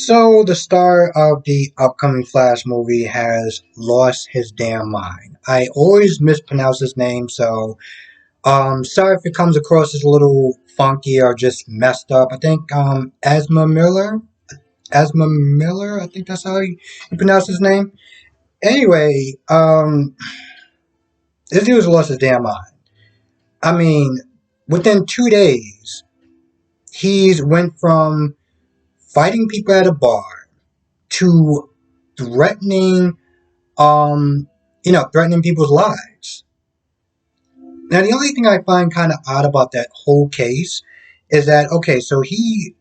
So the star of the upcoming Flash movie has lost his damn mind. I always mispronounce his name, so sorry if it comes across as a little funky or just messed up. I think Asma Miller, I think that's how you pronounce his name. Anyway, this dude's lost his damn mind. I mean, within 2 days, he's went from fighting people at a bar to threatening threatening people's lives. Now, the only thing I find kind of odd about that whole case is that, okay, so he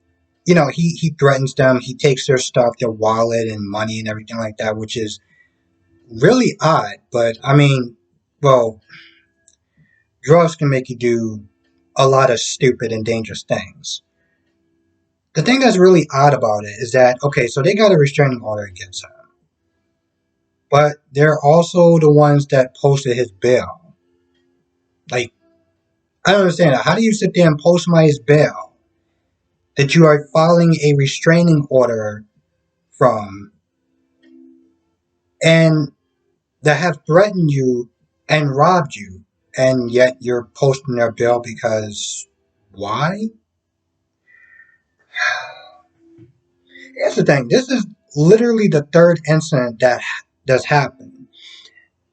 threatens them, he takes their stuff, their wallet and money and everything like that, which is really odd. But I mean, well, drugs can make you do a lot of stupid and dangerous things. The thing that's really odd about it is that, okay, so they got a restraining order against him, but they're also the ones that posted his bail. Like, I don't understand that. How do you sit there and post somebody's bail that you are filing a restraining order from and that have threatened you and robbed you, and yet you're posting their bail because why? Here's the thing. This is literally the third incident that's happened.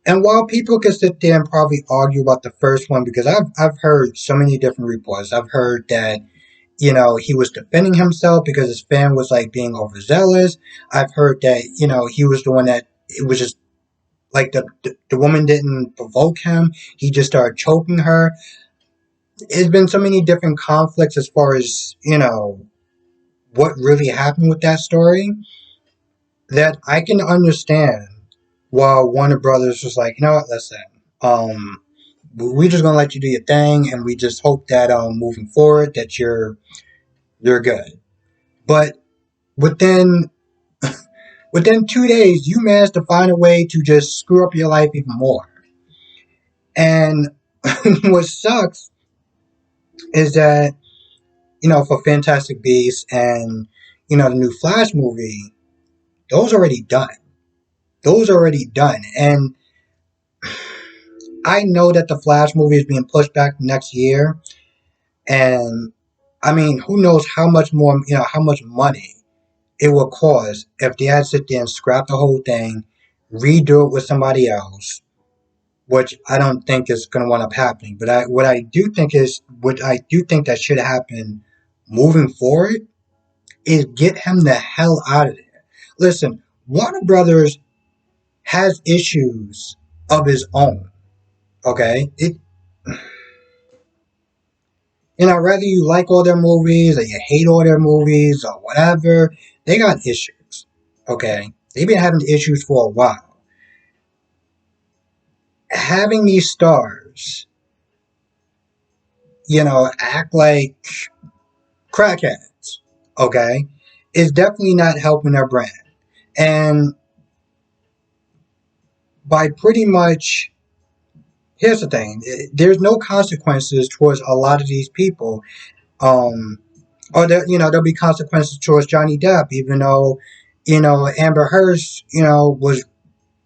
And while people can sit there and probably argue about the first one, because I've heard so many different reports. I've heard that he was defending himself because his fan was like being overzealous. I've heard that, he was the one that it was just like the woman didn't provoke him. He just started choking her. It's been so many different conflicts as far as, what really happened with that story that I can understand while Warner Brothers was like, you know what, listen, um, we're just gonna let you do your thing, and we just hope that moving forward that you're good. But within within 2 days, you managed to find a way to just screw up your life even more. And what sucks is that for Fantastic Beasts and the new Flash movie, those are already done. Those are already done, and I know that the Flash movie is being pushed back next year. And I mean, who knows how much more, how much money it will cost if they had to sit there and scrap the whole thing, redo it with somebody else, which I don't think is going to wind up happening. But what I do think that should happen moving forward is get him the hell out of there. Listen, Warner Brothers has issues of his own. Okay, whether you like all their movies or you hate all their movies or whatever, they got issues. Okay, they've been having issues for a while. Having these stars, act like crackheads, okay, is definitely not helping their brand. And by pretty much, here's the thing: there's no consequences towards a lot of these people. Um, or there'll be consequences towards Johnny Depp, even though Amber Heard was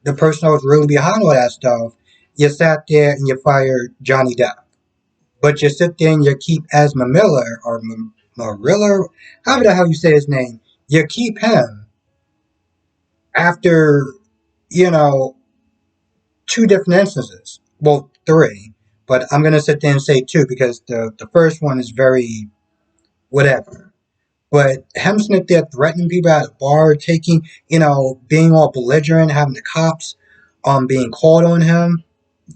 the person that was really behind all that stuff. You sat there and you fired Johnny Depp, but you sit there and you keep Ezra Miller or Marilla, however the hell you say his name. You keep him after you know two different instances. Well, three, but I'm gonna sit there and say two because the first one is very whatever. But him sitting there threatening people at a bar, being all belligerent, having the cops being called on him,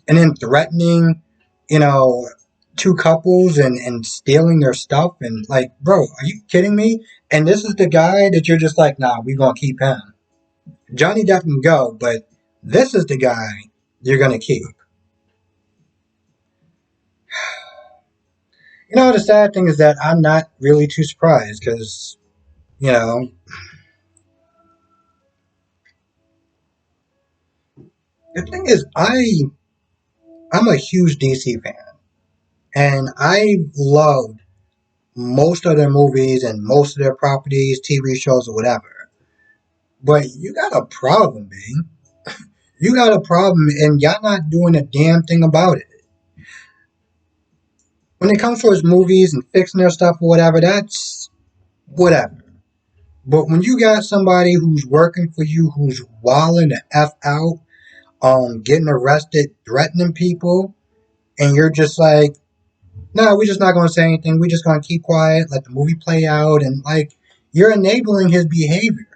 and then threatening, you know, two couples and stealing their stuff. And like, bro, are you kidding me? And this is the guy that you're just like, nah, we're going to keep him. Johnny Depp can go, but this is the guy you're going to keep. The sad thing is that I'm not really too surprised because, you know, the thing is, I'm a huge DC fan, and I loved most of their movies and most of their properties, TV shows, or whatever. But you got a problem, man. You got a problem, and y'all not doing a damn thing about it. When it comes to his movies and fixing their stuff or whatever, that's whatever. But when you got somebody who's working for you, who's walling the f out, getting arrested, threatening people, and you're just like, no, we're just not going to say anything. We're just going to keep quiet, let the movie play out, and like you're enabling his behavior,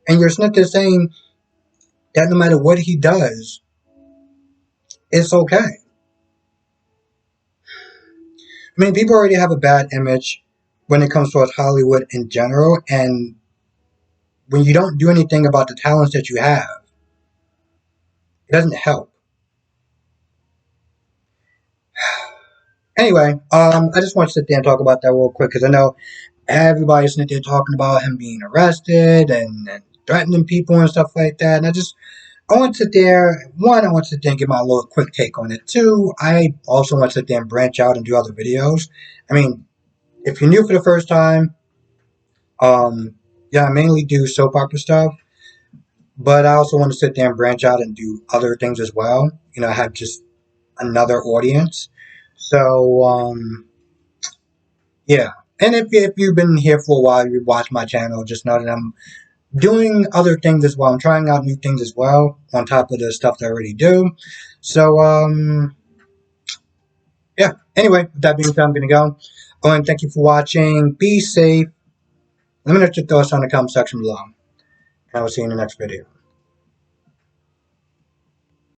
and you're sitting there saying that no matter what he does, it's okay. I mean, people already have a bad image when it comes towards Hollywood in general, and when you don't do anything about the talents that you have, it doesn't help. Anyway, I just want to sit there and talk about that real quick because I know everybody's sitting there talking about him being arrested and threatening people and stuff like that. And I want to sit there. One, I want to sit there and give my little quick take on it. Two, I also want to sit there and branch out and do other videos. I mean, if you're new for the first time, yeah, I mainly do soap opera stuff, but I also want to sit there and branch out and do other things as well. You know, I have just another audience. So, yeah. And if you've been here for a while, you watch my channel, just know that I'm doing other things as well. I'm trying out new things as well on top of the stuff that I already do. So, yeah. Anyway, with that being said, I'm going to go. Oh, and thank you for watching. Be safe. Let me know your thoughts on the comment section below. And I will see you in the next video.